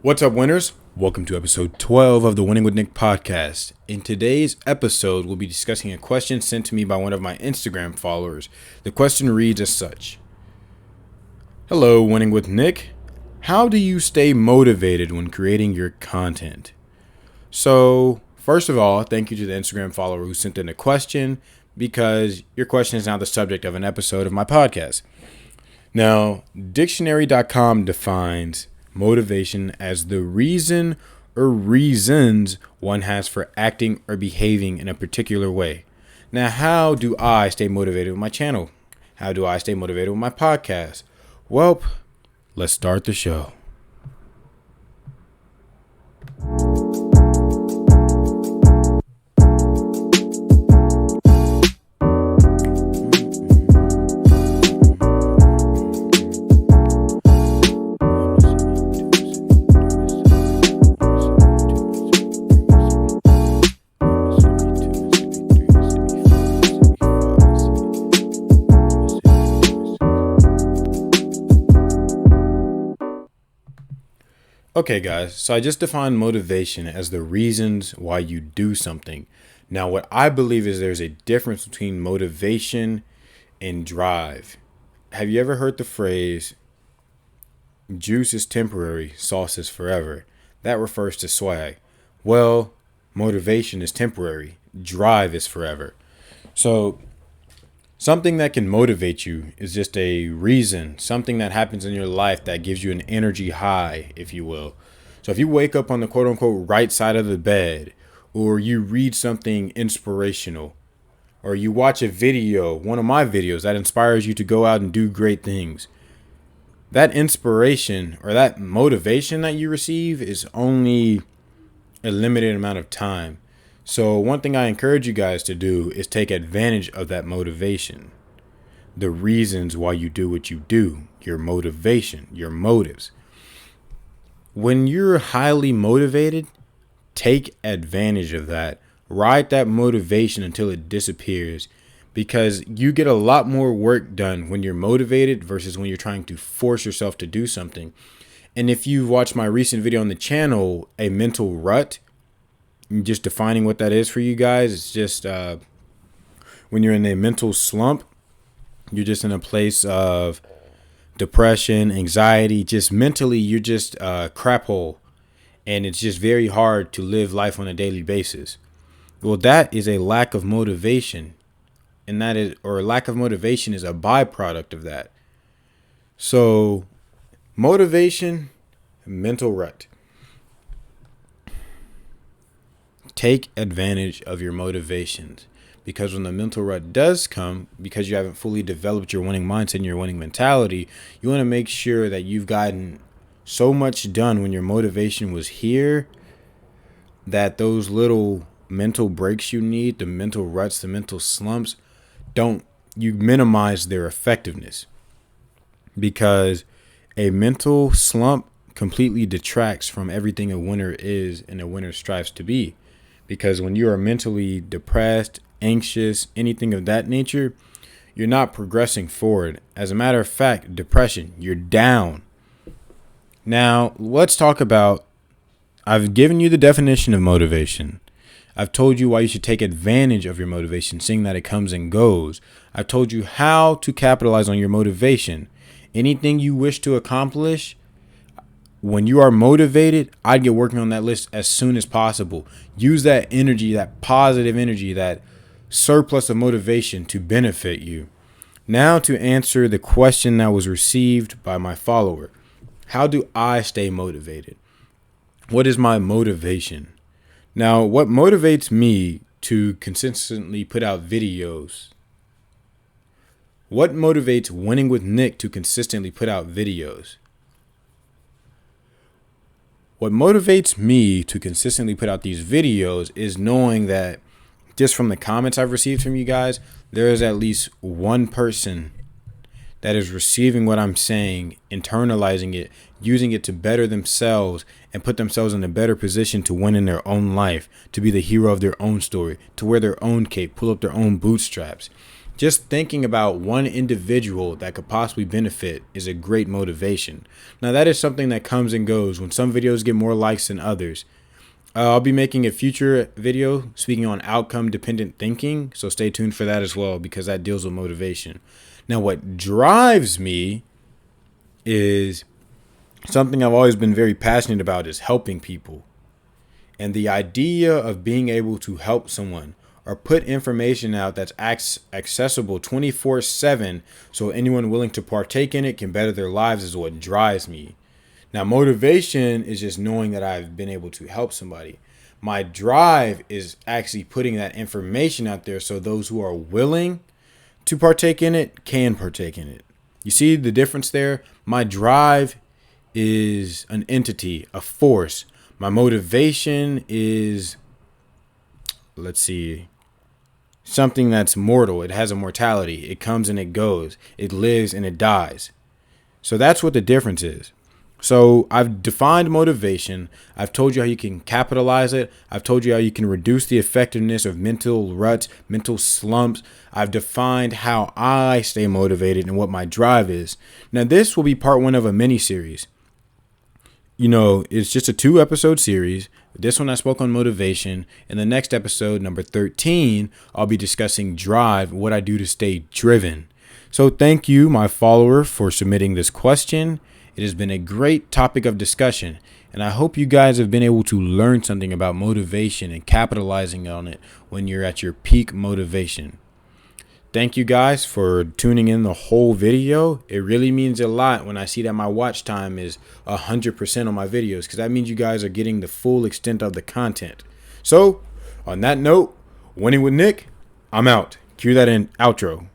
What's up, winners? Welcome to episode 12 of the Winning with Nick podcast. In today's episode, we'll be discussing a question sent to me by one of my Instagram followers. The question reads as such. Hello, Winning with Nick. How do you stay motivated when creating your content? So, first of all, thank you to the Instagram follower who sent in a question, because your question is now the subject of an episode of my podcast. Now, dictionary.com defines motivation as the reason or reasons one has for acting or behaving in a particular way. Now, how do I stay motivated with my channel? How do I stay motivated with my podcast? Well, let's start the show. Okay, guys, so I just defined motivation as the reasons why you do something. Now, what I believe is there's a difference between motivation and drive. Have you ever heard the phrase, juice is temporary, sauce is forever? That refers to swag. Well, motivation is temporary, drive is forever. So, something that can motivate you is just a reason, something that happens in your life that gives you an energy high, if you will. So if you wake up on the quote unquote right side of the bed, or you read something inspirational, or you watch a video, one of my videos that inspires you to go out and do great things, that inspiration or that motivation that you receive is only a limited amount of time. So one thing I encourage you guys to do is take advantage of that motivation. The reasons why you do what you do, your motivation, your motives. When you're highly motivated, take advantage of that. Ride that motivation until it disappears, because you get a lot more work done when you're motivated versus when you're trying to force yourself to do something. And if you've watched my recent video on the channel, a mental rut, just defining what that is for you guys, it's just when you're in a mental slump, you're just in a place of depression, anxiety, just mentally, you're just a crap hole. And it's just very hard to live life on a daily basis. Well, that is a lack of motivation. And that is, or lack of motivation is a byproduct of that. So motivation, mental rut. Take advantage of your motivations, because when the mental rut does come, because you haven't fully developed your winning mindset and your winning mentality, you want to make sure that you've gotten so much done when your motivation was here that those little mental breaks you need, the mental ruts, the mental slumps, you minimize their effectiveness, because a mental slump completely detracts from everything a winner is and a winner strives to be. Because when you are mentally depressed, anxious, anything of that nature, you're not progressing forward. As a matter of fact, depression, you're down. Now, let's talk about, I've given you the definition of motivation. I've told you why you should take advantage of your motivation, seeing that it comes and goes. I've told you how to capitalize on your motivation. Anything you wish to accomplish, when you are motivated, I'd get working on that list as soon as possible. Use that energy, that positive energy, that surplus of motivation to benefit you. Now to answer the question that was received by my follower. How do I stay motivated? What is my motivation? Now, what motivates me to consistently put out videos? What motivates Winning with Nick to consistently put out videos? What motivates me to consistently put out these videos is knowing that just from the comments I've received from you guys, there is at least one person that is receiving what I'm saying, internalizing it, using it to better themselves and put themselves in a better position to win in their own life, to be the hero of their own story, to wear their own cape, pull up their own bootstraps. Just thinking about one individual that could possibly benefit is a great motivation. Now, that is something that comes and goes when some videos get more likes than others. I'll be making a future video speaking on outcome dependent thinking, so stay tuned for that as well, because that deals with motivation. Now, what drives me is something I've always been very passionate about, is helping people. And the idea of being able to help someone or put information out that's accessible 24/7 so anyone willing to partake in it can better their lives is what drives me. Now, motivation is just knowing that I've been able to help somebody. My drive is actually putting that information out there so those who are willing to partake in it can partake in it. You see the difference there? My drive is an entity, a force. My motivation is, let's see, something that's mortal. It has a mortality. It comes and it goes. It lives and it dies. So that's what the difference is. So I've defined motivation. I've told you how you can capitalize it. I've told you how you can reduce the effectiveness of mental ruts, mental slumps. I've defined how I stay motivated and what my drive is. Now, this will be part 1 of a mini series. It's just a 2-episode series. This one I spoke on motivation. In the next episode, number 13, I'll be discussing drive, what I do to stay driven. So thank you, my follower, for submitting this question. It has been a great topic of discussion, and I hope you guys have been able to learn something about motivation and capitalizing on it when you're at your peak motivation. Thank you guys for tuning in the whole video. It really means a lot when I see that my watch time is 100% on my videos, because that means you guys are getting the full extent of the content. So, on that note, Winning with Nick, I'm out. Cue that in outro.